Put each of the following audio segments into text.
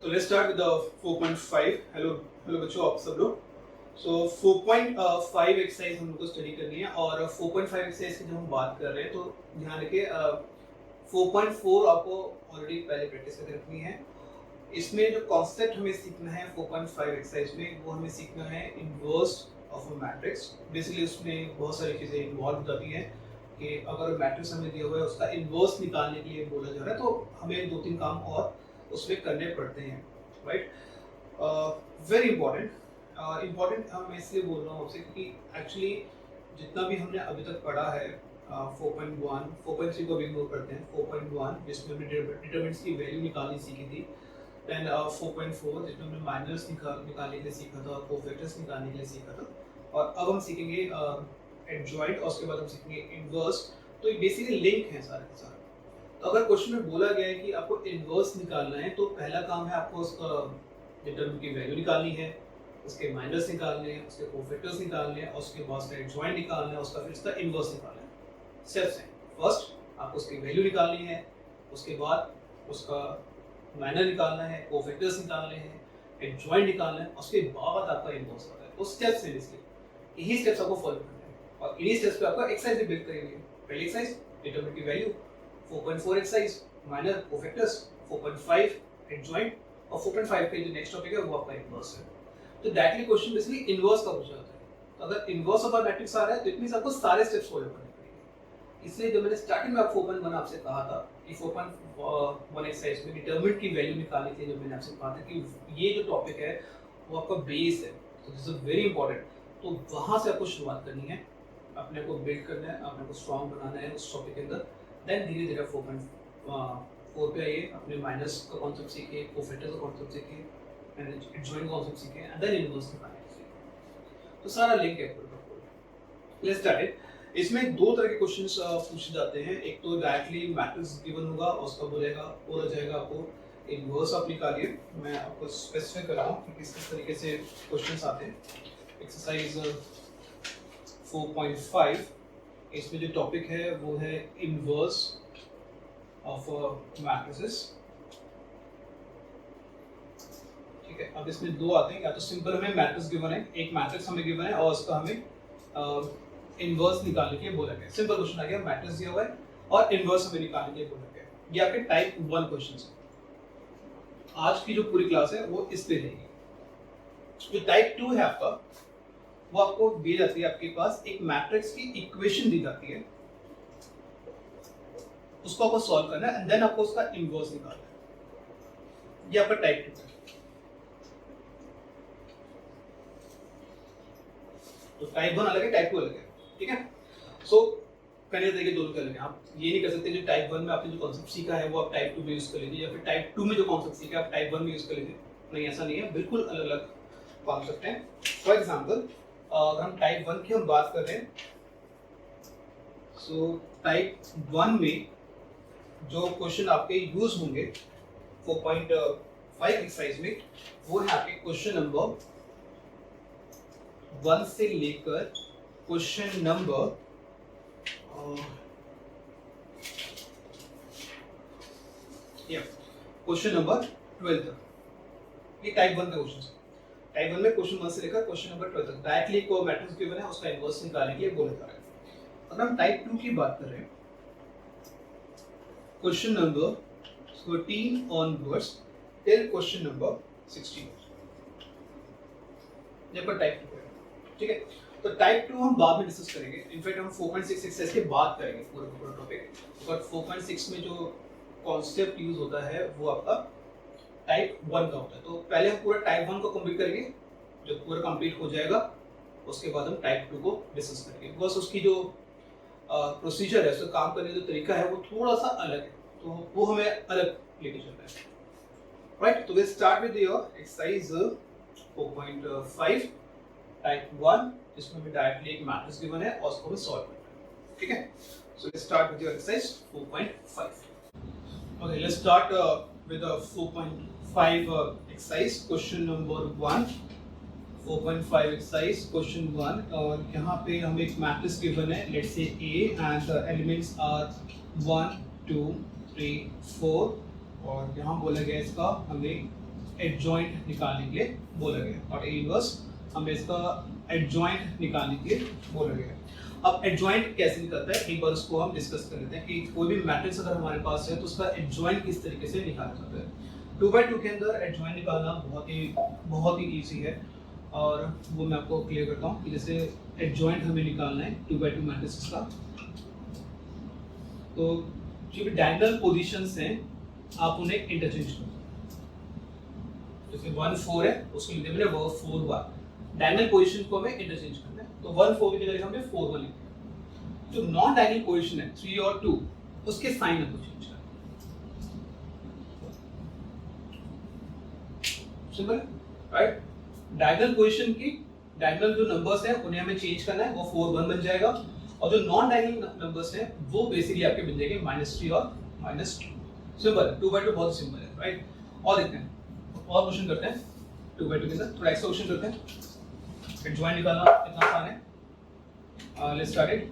तो let's start with 4.5। Hello बच्चों, आप सब लोग। सो 4.5 एक्सरसाइज हम लोग को स्टडी करनी है और 4.5 एक्सरसाइज की जब हम बात कर रहे हैं तो ध्यान रखिए 4.4 आपको ऑलरेडी पहले प्रैक्टिस करके रखनी है। इसमें जो कॉन्सेप्ट हमें सीखना है 4.5 एक्सरसाइज में, वो हमें सीखना है inverse of a matrix. Basically उसमें बहुत सारी चीज़ें इन्वॉल्व हो जाती हैं कि अगर मैट्रिक्स हमें दिया हुआ है उसका इनवर्स निकालने के लिए बोला जा रहा है तो हमें 2-3 काम और उसमें करने पड़ते हैं, राइट। वेरी इंपॉर्टेंट मैं इसलिए बोल रहा हूँ आपसे क्योंकि एक्चुअली जितना भी हमने अभी तक पढ़ा है 4.1 4.3 को भी इग्नोर करते हैं। 4.1 जिसमें हमने डिटरमिनेंट्स की वैल्यू निकालनी सीखी थी। देन 4.4 जिसमें हमने माइनस निकालने के लिए सीखा था, कोफैक्टर्स निकालने के लिए सीखा था। और अब हम सीखेंगे एडजॉइंट और उसके बाद हम सीखेंगे इनवर्स। तो ये बेसिकली लिंक है सारे के सारे। तो अगर क्वेश्चन में बोला गया है कि आपको इनवर्स निकालना है तो पहला काम है आपको उसका डिटरमिनेंट की वैल्यू निकालनी है, उसके माइनस निकालने हैं, उसके कोफैक्टर्स निकालने हैं और उसके बाद उसका एडजॉइंट निकालना है, उसका फिर उसका इनवर्स निकालना है। स्टेप्स हैं। फर्स्ट आपको उसकी वैल्यू निकालनी है, उसके बाद उसका माइनस निकालना है, कोफैक्टर्स निकालने हैं, एडजॉइंट निकालना है, उसके बाद आपका इनवर्स होता है। तो स्टेप्स हैं इसलिए यही स्टेप्स आपको फॉलो करने हैं और इन्हीं स्टेप्स पे आपका एक्सरसाइज भी बिल्ड करेंगे। पहली एक्सरसाइज डिटरमिनेंट की value, 4.4 exercise minus cofactors, 4.5 adjoint और 4.5 का जो नेक्स्ट टॉपिक है वो आपका इनवर्स है। तो डायरेक्टली क्वेश्चन बेसिकली इनवर्स का पूछा जाता है। तो अगर इनवर्स ऑफ मैट्रिक्स आ रहा है तो इट मींस आपको सारे स्टेप्स फॉलो करने पड़ेंगे। इसलिए जब मैंने स्टार्टिंग में आप 4.1 आपसे कहा था कि 4.1 एक्सरसाइज में डिटरमिनेंट की वैल्यू निकालने के लिए, जब मैंने आपसे कहा था कि ये जो टॉपिक है वो आपका बेस है, तो दिस इज वेरी इंपॉर्टेंट। तो वहां से आपको शुरुआत करनी है, अपने को बिल्ड करना है, अपने को स्ट्रॉन्ग बनाना है उस टॉपिक के अंदर। देन धीरे धीरे 4.4 पे आइए, अपने माइनस का कॉन्सेप्ट सीखिए, कोफैक्टर्स का कॉन्सेप्ट सीखिए, एडजॉइंट कॉन्सेप्ट सीखिए एंड देन इनवर्स निकालना सीखिए। तो सारा लिंक है पूरा। Let's start it. इसमें दो तरह के क्वेश्चंस पूछे जाते हैं। एक तो डायरेक्टली मैट्रिक्स गिवन होगा और उसका बोला जाएगा आपको इनवर्स आप निकालिए। मैं आपको स्पेसिफाई कर रहा हूँ कि किस तरीके से क्वेश्चंस आते हैं। एक्सरसाइज 4.5, इसमें जो टॉपिक है वो है इनवर्स ऑफ मैट्रिसेस। ठीक है, अब इसमें दो आते हैं, या तो सिंपल हमें मैट्रिक्स गिवन है, एक मैट्रिक्स हमें गिवन है और उसका हमें इनवर्स निकालने के लिए बोला गया। सिंपल क्वेश्चन आ गया, मैट्रिक्स दिया हुआ है और इनवर्स हमें निकालने के लिए बोला गया। ये आपके टाइप 1 क्वेश्चंस है। आज की जो पूरी क्लास है वो इस पे रहेगी। जो टाइप 2 है आपका, वो आपको दी जाती है, आपके पास एक मैट्रिक्स की इक्वेशन दी जाती है, उसको आपको सॉल्व करना है एंड देन आपको उसका इनवर्स निकालना है। ये आपका टाइप 2 है। तो टाइप 1 अलग है, टाइप 2 अलग है, ठीक है। सो करने के तरीके दोनों के अलग हैं। आप ये नहीं कर सकते जो टाइप 1 में आपने जो कॉन्सेप्ट सीखा है वो आप टाइप 2 में यूज कर लीजिए, या फिर टाइप 2 में जो कॉन्सेप्ट सीखा है आप टाइप 1 में यूज कर लीजिए। नहीं, ऐसा नहीं है, बिल्कुल अलग अलग कॉन्सेप्ट हैं। फॉर एग्जाम्पल अगर हम टाइप 1 की हम बात कर रहे हैं, सो टाइप 1 में जो क्वेश्चन आपके यूज होंगे 4.5 एक्सरसाइज में, वो है आपके क्वेश्चन नंबर 1 से लेकर क्वेश्चन नंबर क्वेश्चन नंबर 12 तक। ये टाइप 1 का क्वेश्चन है। टाइप 1 में क्वेश्चन 1 से लेकर क्वेश्चन नंबर 12 तक डायरेक्टली को मैट्रिक्स गिवन है, उसका इनवर्स निकालने के लिए बोला जा रहा है। अगर हम टाइप 2 की बात कर रहे हैं, question number 13 onwards till question number 16, ये पर टाइप 2 है, ठीक है। तो टाइप 2 हम बाद में डिस्कस करेंगे। इनफैक्ट हम 4.6 एक्सरसाइज के बाद करेंगे पूरा टॉपिक। बट 4.6 में जो कॉन्सेप्ट यूज होता है वो आपका टाइप 1 का होता है। तो पहले हम पूरा टाइप 1 को कंप्लीट करेंगे। जब पूरा कंप्लीट हो जाएगा उसके बाद हम टाइप 2 को डिस्कस करेंगे। बस उसकी जो प्रोसीजर है, उसका काम करने का जो तरीका है वो थोड़ा सा अलग है, तो वो हमें अलग लेके चलना है, राइट। तो we start with your exercise 4.5 type 1, जिसमें हमें डायरेक्टली एक मैट्रिक्स गिवन है और उसको हमें सॉल्व करना है, ठीक है। So let's start with your exercise 4.5। Okay, let's start with 4.5 exercise question number 1। 4.5 exercise question 1, और यहाँ पे हमें एक मैट्रिक्स गिवन है, let's say A and the elements are 1 2 3 4, और यहाँ बोला गया इसका हमें एडजॉइंट निकालने के लिए बोला गया, और ए इनवर्स हमें इसका एडजॉइंट निकालने के लिए बोला गया। अब एडजॉइंट कैसे निकलता है एक बार उसको हम डिस्कस कर लेते हैं कि कोई भी मैट्रिक्स अगर हमारे पास है तो उसका एडजॉइंट किस तरीके से निकाला जाता है। 2x2 के अंदर एडजॉइंट निकालना बहुत ही इजी है, और वो मैं आपको क्लियर करता हूँ कि जैसे एडजॉइंट हमें निकालना है 2x2 मैट्रिक्स का, तो जो भी डायगोनल पोजीशंस हैं आप उन्हें इंटरचेंज करो। जैसे 1 4 है उसको लिखते हैं वो 4 1, डायगोनल पोजीशन को हमें इंटरचेंज करना है, तो 1 4 की जगह हमने 4 1 लिखा। जो नॉन डायगोनल पोजीशन है 3 और 2 उसके साइन हमको चेंज करना है। सिंपल है, राइट? डायगोनल पोजीशन की डायगोनल जो नंबर्स हैं उन्हें हमें चेंज करना है, वो 4 1 बन जाएगा, और जो नॉन डायगोनल नंबर्स हैं वो बेसिकली आपके बन जाएंगे -3 और -2। सिंपल है, 2x2 बहुत सिंपल है, राइट? और देखते हैं और क्वेश्चन करते हैं 2x2 के अंदर थोड़ा एक्स्ट्रा क्वेश्चन करते हैं। एडजॉइंट निकालना इतना आसान है। Let's start it.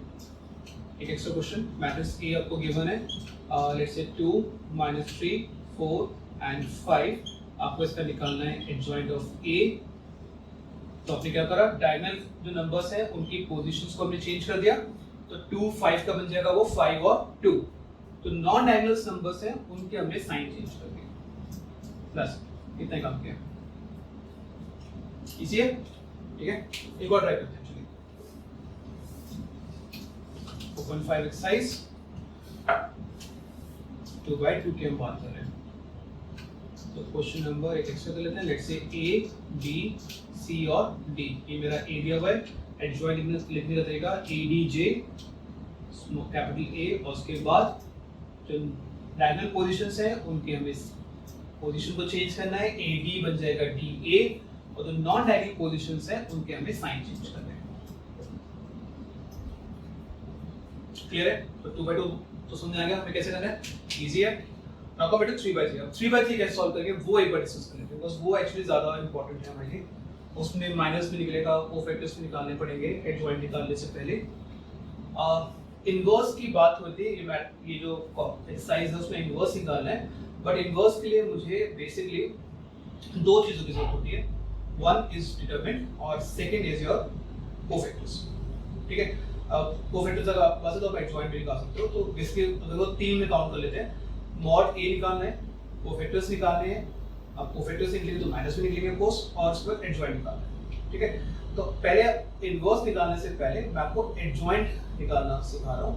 एक एक्स्ट्रा क्वेश्चन, मैट्रिक्स ए आपको गिवन है, लेट्स से 2 -3 4 एंड 5, आपको इसका निकालना है एडजॉइंट ऑफ ए। तो आपने क्या करा, डायगोनल जो नंबर्स हैं उनकी पोजीशंस को हमने चेंज कर दिया, तो 2 5 का बन जाएगा वो 5 और 2। तो नॉन डायगोनल नंबर्स हैं उनके हमने साइन चेंज कर दिया, प्लस इतना ही काम किया। इजी है, ठीक है? एक और ट्राई करते हैं। चलिए 4.5 एक्सरसाइज 2x2 की हम बात कर रहे हैं, तो क्वेश्चन नंबर एक एक्स्ट्रा कर लेते हैं। Let's say A B C और डी, ये मेरा ए दिया हुआ है। एडजॉइंट लिखने का तरीका A D J capital A, और उसके बाद जो डायगोनल पोजीशंस हैं उनके हमें पोजीशन को चेंज करना है, ए डी बन जाएगा डी ए, और जो नॉन डायगोनल पोजीशंस हैं उनके हमें साइन चेंज करने हैं। क्लियर है? तो 2x2 तो समझ आ गया हमें कैसे करना है, इजी है। Now come to 3x3। अब 3x3 कैसे सॉल्व करेंगे वो एक बार डिस्कस कर लेते हैं, बिकॉज़ वो एक्चुअली ज्यादा इंपॉर्टेंट है हमारे लिए। उसमें माइनस भी निकलेगा, कोफैक्टर्स भी निकालने पड़ेंगे एडजॉइंट निकालने से पहले। इनवर्स की बात होती है, ये जो एक्सरसाइज है उसमें इनवर्स निकालना है, बट इनवर्स के लिए मुझे बेसिकली दो चीजों की जरूरत होती है। वन इज डिटरमिनेंट और सेकंड इज योर कोफैक्टर्स, ठीक है? कोफैक्टर्स अगर आप वैसे तो आप एडजॉइंट भी निकाल सकते हो, तो बेसिकली अगर वो 3 में काउंट कर लेते हैं, मॉड ए निकालना है, कोफैक्टर्स निकालने हैं, अब कोफैक्टर्स निकलेंगे तो माइनस में निकलेंगे कोस, और उसके बाद एडजॉइंट निकालना है, ठीक है? तो पहले इनवर्स निकालने से पहले मैं आपको एडजॉइंट निकालना सिखा रहा हूँ,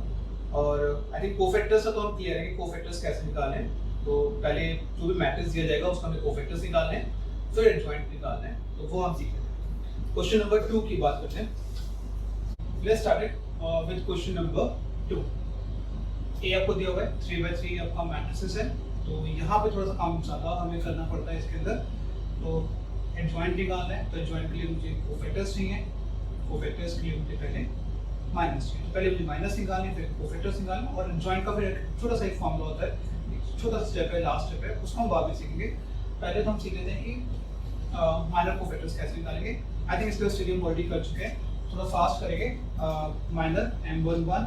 और आई थिंक कोफैक्टर्स का तो हम क्लियर है कि कोफैक्टर्स कैसे निकालने हैं। तो पहले जो भी मैट्रिक्स दिया जाएगा उसका हमें कोफैक्टर्स निकालने हैं, फिर एडजॉइंट निकालना है, तो वो हम सीखेंगे। क्वेश्चन नंबर 2 की बात करते हैं। Let's start it with question number 2। ए आपको दिया हुआ है, 3x3 आपका मैट्रिसेस है, तो यहाँ पे थोड़ा सा काम ज़्यादा हमें करना पड़ता है इसके अंदर। तो एडजॉइंट निकालना है, तो एडजॉइंट के लिए मुझे कोफैक्टर्स चाहिए, कोफैक्टर्स के लिए मुझे पहले माइनस चाहिए, तो पहले मुझे माइनस निकालने, फिर कोफैक्टर्स निकालना, और एडजॉइंट का फिर एक छोटा सा एक फॉर्मूला होता है, छोटा सा स्टेप है, लास्ट स्टेप है, उसको हम बाद में सीखेंगे। पहले तो हम सीख लेते हैं कि माइनर कोफैक्टर्स कैसे निकालेंगे। आई थिंक इसके स्टेडियम ऑलरेडी कर चुके हैं, थोड़ा फास्ट करेंगे। Minor M11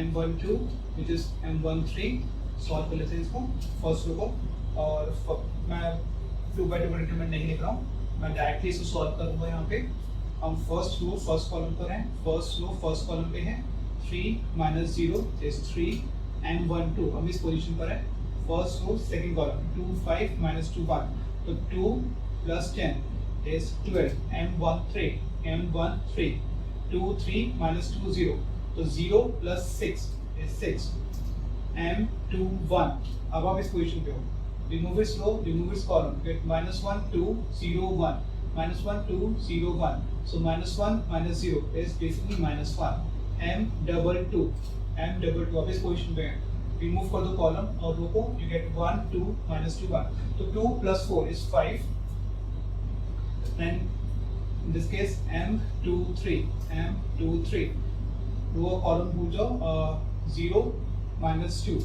M12 which is M13 solve कर लेते हैं इसको, फर्स्ट रो को। और मैं 2x2 का डिटरमिनेंट नहीं लिख रहा हूँ, मैं डायरेक्टली इसको सॉल्व करूँगा। यहाँ पे हम फर्स्ट रो फर्स्ट कॉलम पर हैं, फर्स्ट रो फर्स्ट कॉलम पे हैं, 3 - 0 इज 3, M12 हम इस पोजीशन पर है, फर्स्ट रो सेकंड कॉलम 2 5 - 2 1, तो 2 + 10 is 12, M13 2 3 - 2 0, तो 0 + 6 is 6, M21। अब आप इस पोजीशन पे हो, remove this row, remove this column, get -1 2 0 1, -1 2 0 1, so -1 - 0 is basically -1, M22 आप इस पोजीशन पे हैं, remove कर दो कॉलम और रो को, you get 1 2 - 2 1, तो 2 + 4 is 5, and in this case M23 row column भूल जाओ, 0 - 2,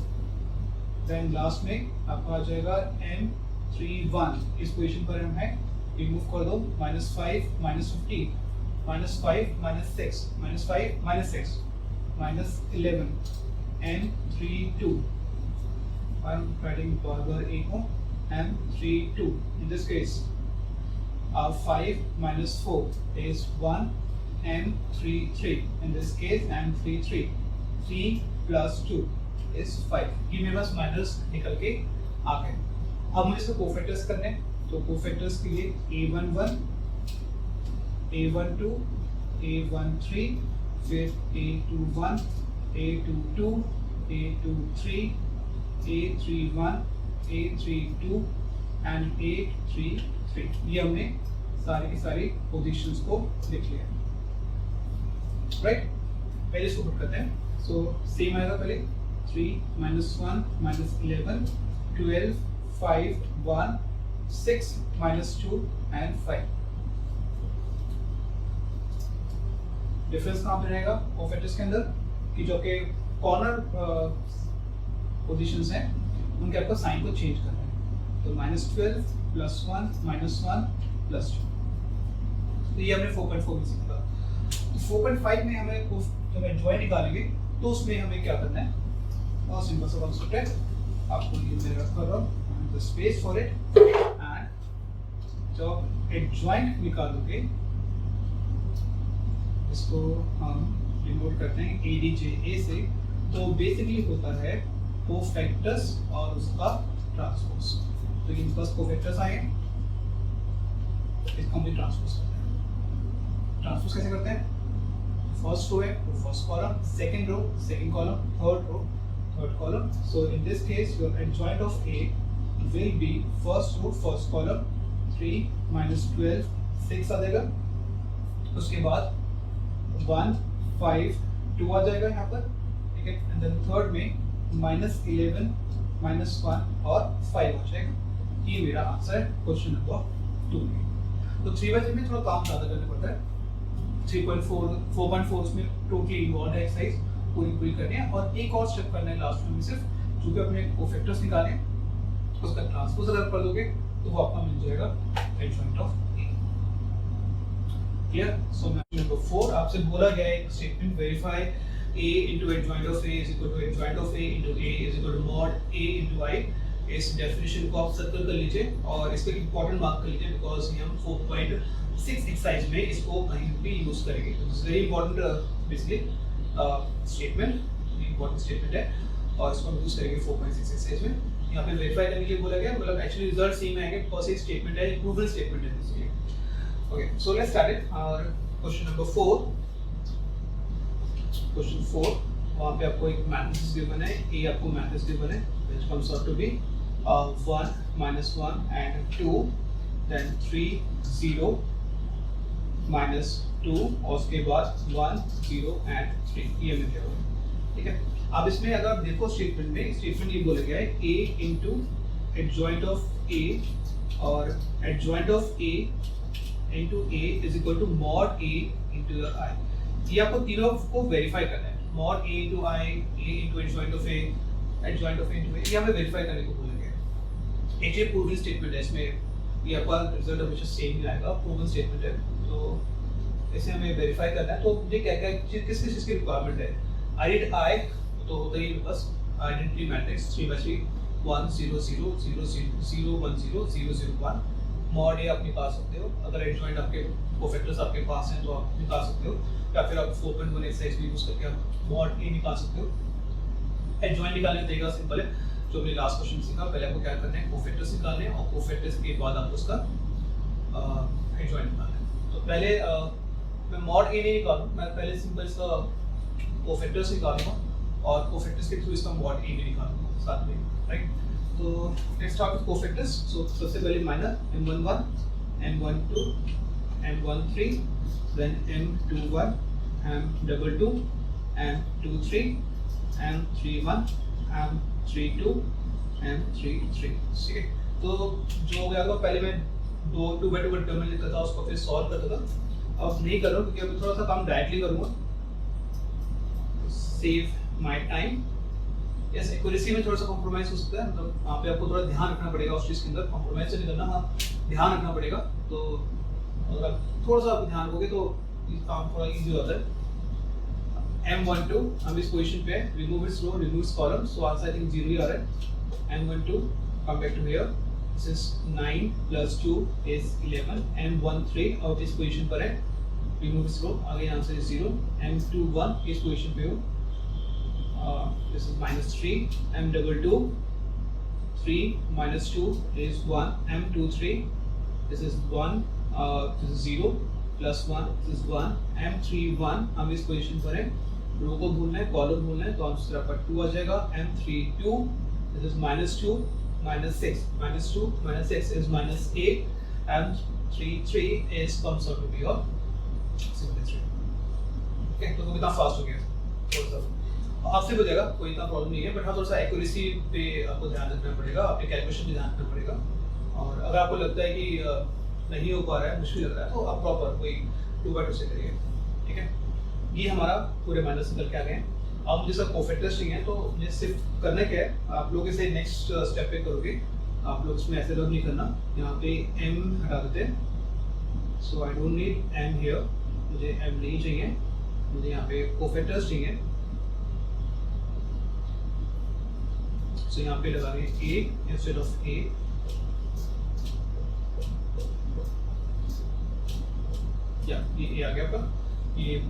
देन लास्ट में आपका आ जाएगा M31, इस पोजीशन पर हम हैं, रिमूव कर दो, -5 - 15, -5 - 6 -5 - 6 -11, M32। I'm writing बार-बार A को, m32. In this case, 5 minus 4 is 1, m33. In this case, m33. 3 plus 2 is 5. ये मेरे पास माइनस निकल के आ गए. अब मुझे इसको कोफैक्टर्स करने हैं. तो कोफैक्टर्स के लिए a11, a12, a13, फिर a21, a22, a23, a31, a32 and a33. ये हमने सारी की सारी पोजीशंस को लिख लिया. राइट, पहले इसको पुट करते हैं. सो सेम आएगा. पहले 3 minus 1 minus 11, 12, 5, 1, 6 minus 2 and 5. Difference कहाँ पे रहेगा कोफैक्टर्स के अंदर कि जो के कॉर्नर पोजीशंस हैं उनके आपको साइन को चेंज करना है. तो -12 + 1 -1 + 2. तो ये हमने 4.4 में सीखा. तो 4.5 में हमें जब एडजॉइंट निकालेंगे तो उसमें हमें क्या करना है. बहुत सिंपल सा कॉन्सेप्ट है. आपको ये मैं रख कर रहा हूँ the space for it. And जब एडजॉइंट निकालोगे इसको हम डिनोट करते हैं ADJA से. तो बेसिकली होता है कोफैक्टर्स और उसका ट्रांसपोज. तो इनके पास कोफैक्टर्स आए, इसको हम भी ट्रांसपोज करते हैं. ट्रांसपोज कैसे करते हैं. फर्स्ट रो है तो first column, second row second column, third row third column. So in this case your adjoint of A will be first row first column. 3 minus 12 6 आ जाएगा. उसके बाद 1 5 2 आ जाएगा यहाँ पर. ठीक है. एंड देन थर्ड में -11 -1 और 5 आ जाएगा. ये मेरा आंसर है क्वेश्चन नंबर 2 में. तो 3/3 में थोड़ा काम ज़्यादा करना पड़ता है. 4.4 उसमें टोटली इन्वॉल्व है. एक्सरसाइज पूरी करनी है और एक और स्टेप करना है लास्ट में सिर्फ, जो कि अपने कोफैक्टर्स निकाले उसका ट्रांसपोज अगर कर दोगे तो वो आपका मिल जाएगा adjoint of A. Clear. So number 4 आपसे बोला गया है एक statement verify A into adjoint of A is equal to adjoint of A into A is equal to mod A into I. इस डेफिनेशन को आप सर्कल कर लीजिए और इसको इंपॉर्टेंट मार्क कर लीजिए बिकॉज हम 4.6 एक्सरसाइज में इसको कहीं भी यूज करेंगे. तो it's very important basically statement, important statement है और इसको हम यूज करेंगे 4.6 एक्सरसाइज में. यहाँ पे वेरीफाई करने के लिए बोला गया, मतलब एक्चुअली रिजल्ट सेम आएंगे बिकॉज ये स्टेटमेंट है, प्रूवन स्टेटमेंट है basically. Okay, so let's start it. और क्वेश्चन नंबर 4, क्वेश्चन 4 वहाँ पे आपको एक मैट्रिक्स गिवन है. ए आपको मैट्रिक्स गिवन है which comes out to be 1 -1 and 2, then 3 0 -2 और उसके बाद 1 0 and 3. ये मिल गया. ठीक है. अब इसमें अगर आप देखो स्टेटमेंट में, स्टेटमेंट ये बोला गया है A into adjoint of A और adjoint of A into A is equal to mod A into your I. ये आपको तीनों को वेरीफाई करना है. mod A into I, A into adjoint of A, adjoint of A into A. ये हमें verify करने को बोला गया है. एक ये प्रूवन स्टेटमेंट है. इसमें ये आपका रिजल्ट हमेशा सेम ही आएगा. प्रूवन स्टेटमेंट है तो इसे हमें वेरीफाई करना है. तो मुझे क्या क्या किस चीज़ की रिक्वायरमेंट है. आइडेंट आई तो होता ही बस आइडेंटिटी मैट्रिक्स 3/3 1 0 0 0 0 1 0 0 0 1. मॉड ए आप निकाल सकते हो. अगर एडजॉइंट आपके कोफैक्टर्स आपके पास हैं तो आप निकाल सकते हो, या फिर आप 4.1 एक्सरसाइज भी यूज करके आप मॉड ए निकाल सकते हो. एडजॉइंट निकालने का तरीका सिंपल है, जो हमने लास्ट क्वेश्चन सीखा. पहले आपको क्या करना है, कोफैक्टर्स निकालने हैं और कोफैक्टर्स के बाद आपको उसका एडजॉइंट निकालना है. तो पहले मैं मॉड ए नहीं निकालूँ, मैं पहले सिंपल इसका कोफैक्टर्स निकालूंगा और कोफैक्टर्स के थ्रू इसका मॉड ए भी निकालूंगा साथ में. राइट. तो लेट्स स्टार्ट विद कोफैक्टर्स. सो सबसे पहले minor m11 m12 m13 then m21 m22 m23 m31 m32 m33. ठीक है. तो जो हो गया था पहले मैं 2/2 का टर्म लिखता था, उसको फिर सॉल्व करता था. अब नहीं कर रहा हूँ क्योंकि अभी थोड़ा सा काम डायरेक्टली करूँगा. Save my time. Yes, accuracy में थोड़ा सा कॉम्प्रोमाइज हो सकता है, मतलब वहाँ पे आपको थोड़ा ध्यान रखना पड़ेगा उस चीज़ के अंदर. कॉम्प्रोमाइज से नहीं करना, हाँ ध्यान रखना पड़ेगा. तो अगर थोड़ा सा ध्यान रखोगे तो काम थोड़ा इजी हो जाता है. M12 हम इस पोजीशन पे remove its row remove its column, so answer I think 0 ही आ रहा है. M12 come back to here. This is 9 plus 2 is 11, m13 और इस पोजीशन पर है, रिमूव दिस रो, आगे आंसर इज 0, m21 इस पोजीशन पे हो, this is -3, m22 3 minus 2 is 1, m23 this is 1, this is 0 plus 1 this is 1, m31 हम इस पोजीशन पर है, रो को भूलना है, कॉलम भूलना है, तो आंसर आपका 2 आ जाएगा, m32 this is -2 -6, -2 -6 is -8, m33 is comes out to be your symmetry. Okay, तो कितना फास्ट हो गया थोड़ा सा, आपसे हो जाएगा, कोई इतना प्रॉब्लम नहीं है, बट हाँ थोड़ा सा एक्यूरेसी पे आपको ध्यान रखना पड़ेगा, आपके कैलकुलेशन पे ध्यान रखना पड़ेगा, और अगर आपको लगता है कि नहीं हो पा रहा है, मुश्किल लग रहा है, तो आप प्रॉपर कोई 2/2 से करिए, ठीक है। ये हमारा पूरे माइनस निकल के आ गए हैं। अब मुझे सब परफेक्ट नहीं है, तो मुझे सिर्फ करना क्या है, आप लोग इसे नेक्स्ट स्टेप पे करोगे, आप लोग इसमें ऐसे रब नहीं करना, यहाँ पे m हटा देते हैं, so I don't need m here, मुझे m नहीं चाहिए, मुझे यहाँ पे परफेक्ट चाहिए, तो यहाँ पे लगा दें a इंस्टेड ऑफ a, या ये आ गया आपका, ये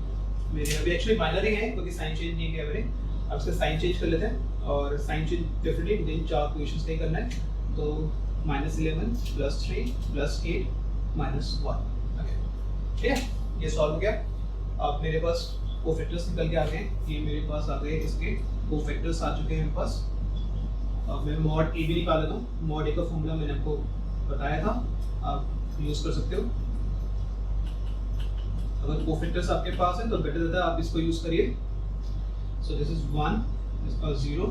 मेरे अभी एक्चुअली माइनर ही है क्योंकि साइन चेंज नहीं किया मैंने, अब इसका साइन चेंज कर लेते हैं, और sign change definitely within 4 positions का ही करना है, तो -11 + 3 + 8 -1, ओके, ठीक है, ये सॉल्व हो गया। अब मेरे पास कोफैक्टर्स निकल के आ गए, ये मेरे पास आ गए, इसके कोफैक्टर्स आ चुके हैं मेरे पास। अब मैं मॉड ए भी निकाल लेता हूँ, मॉड ए का फॉर्मूला मैंने आपको बताया था, आप यूज़ कर सकते हो, अगर कोफैक्टर्स आपके पास है तो बेटर रहता है आप इसको यूज़ करिए। सो दिस इज 1, इसका 0,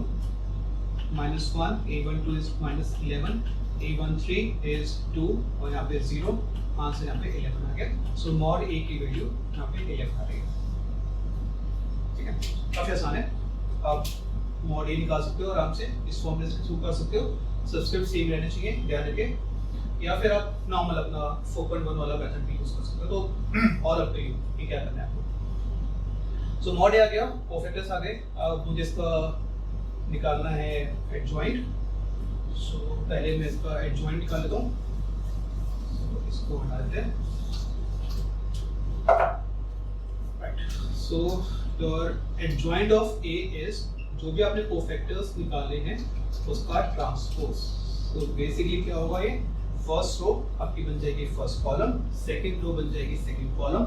-1, a12 इज -11, a13 इज 2, और यहाँ पे 0, आंसर यहाँ पे 11 आ गया। सो मॉड ए की वैल्यू यहाँ पे 11 आ रही है, ठीक है, काफ़ी आसान है, आप मॉड ए निकाल सकते हो आराम से, इस फॉर्मूले से थ्रू कर सकते हो, सब्सक्रिप्ट सेम रहने चाहिए ध्यान रखें, या फिर आप नॉर्मल अपना 4.1 वाला मेथड भी यूज कर सकते हो, तो ऑल अप टू यू कि क्या करना है आपको। सो मॉड ए आ गया, परफेक्टर्स आ गए, अब मुझे इसका निकालना है एडजॉइंट, सो पहले मैं इसका एडजॉइंट निकाल लेता हूँ, so, इसको हटा देते हैं, right. So your adjoint of A is, जो भी आपने कोफैक्टर्स निकाले हैं उसका ट्रांसपोज, तो बेसिकली क्या होगा, ये फर्स्ट रो आपकी बन जाएगी फर्स्ट कॉलम, सेकंड रो बन जाएगी सेकंड कॉलम,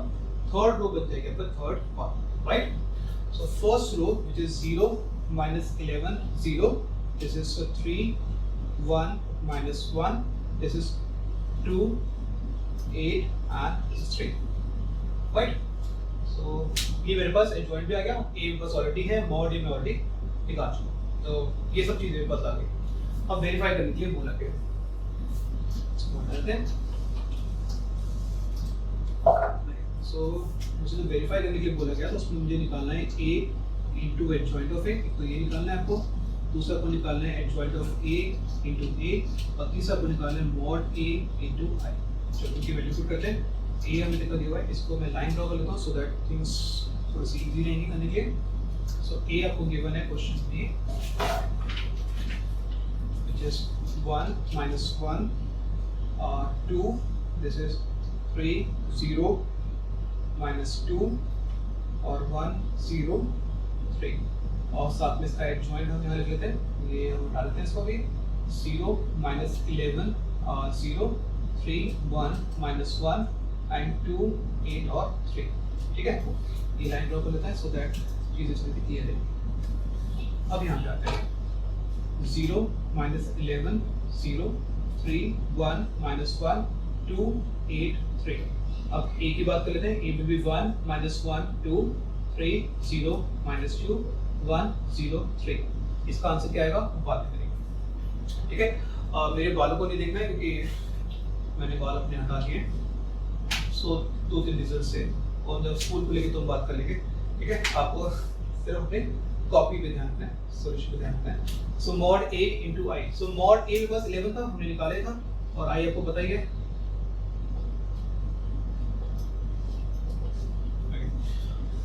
थर्ड रो बन जाएगी आपका third column, right. So first row which is 0 -11 0, this is 3 1 -1, this is 2 8 and this is 3, right. So ये मेरे पास एडजॉइंट भी आ गया, ए मेरे पास ऑलरेडी है, मॉड ए में ऑलरेडी निकाल चुका, तो ये सब चीजें मेरे पास आ गई। अब वेरीफाई करने के लिए बोला गया, सो मुझे जो वेरीफाई करने के लिए बोला गया, तो उसमें मुझे निकालना है a इंटू एडजॉइंट ऑफ ए, तो ये निकालना है आपको, दूसरा को निकालना है adjoint of a into a, और तीसरा को निकालना है मॉड a इंटू i। चलो इनकी वैल्यू पुट करते हैं, a हमें देखा दिया हुआ है, इसको मैं लाइन ड्रॉ कर लेता हूँ सो दैट थिंग्स थोड़ी सी इजी रहेंगी करने के लिए। सो a आपको गिवन है क्वेश्चन में, व्हिच इज 1 -1 2, this is 3 0 -2 और 1 0 3, और साथ में इसका एडजॉइंट हम यहाँ लिख लेते हैं, ये हम उठा लेते हैं इसको भी, 0 -11 0 3 1 -1 एंड 2 8 और 3, ठीक है, ये लाइन ड्रॉ कर लेते हैं सो दैट चीज़ इसमें क्लियर है। अब यहाँ पे आते हैं 0 -11 0 3 1 -1 2 8 3, अब a की बात कर लेते हैं, a में भी 1 -1 2 3 0 -2 1 0 3, इसका आंसर क्या आएगा बाद में करेंगे, ठीक है। मेरे बालों को नहीं देखना है क्योंकि मैंने बाल अपने हटा दिए, सो 2-3 रिजल्ट से, और जब स्कूल खुलेगी तो हम बात कर लेंगे, ठीक है। आपको सिर्फ अपने कॉपी पे ध्यान रखना है, सॉल्यूशन पे ध्यान रखना है। So mod a into I, so mod a मेरे पास 11 था, हमने निकाला था, और i आपको पता ही है।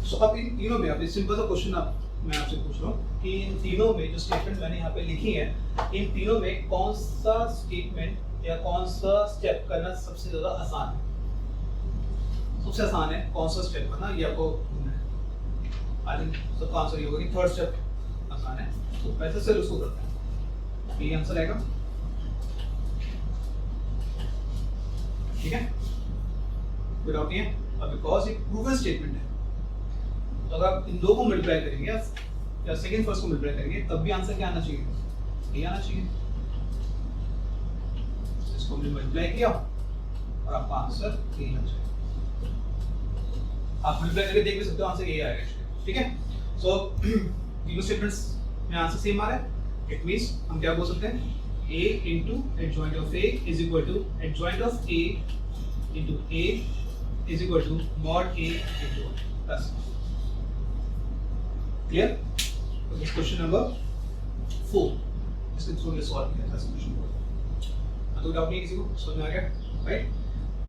सो अब इन तीनों में, अब सिंपल सा क्वेश्चन आप मैं आपसे पूछ रहा हूँ कि इन तीनों में जो स्टेटमेंट मैंने यहाँ पे लिखी है, इन तीनों में कौन सा स्टेटमेंट या कौन सा स्टेप करना सबसे ज्यादा आसान है? सबसे आसान है कौन सा स्टेप करना, ये आपको आई थिंक सबका आंसर ये होगा कि थर्ड स्टेप आसान है, तो वैसे से उसको करते हैं, ये आंसर आएगा। ठीक है, कोई डाउट नहीं है। अब बिकॉज एक प्रूवन स्टेटमेंट है, तो अगर आप इन दो को मल्टीप्लाई करेंगे या सेकंड फर्स्ट को मल्टीप्लाई करेंगे तब भी आंसर क्या आना चाहिए? ये आना चाहिए। इसको हमने मल्टीप्लाई किया और आपका आंसर ये आ जाएगा। आप मल्टीप्लाई करके देख भी सकते हो, आंसर ये आएगा। ठीक है, सो तीनों स्टेटमेंट्स में आंसर सेम आ रहा है। इट मींस हम क्या बोल सकते हैं? a into adjoint of a is equal to adjoint of a into a is equal to mod a into 1 plus. Clear? Okay, question number 4 इसको थोड़ा सॉल्व किया था क्वेश्चन को, तो डाउट नहीं किसी को, समझ में आ गया? राइट?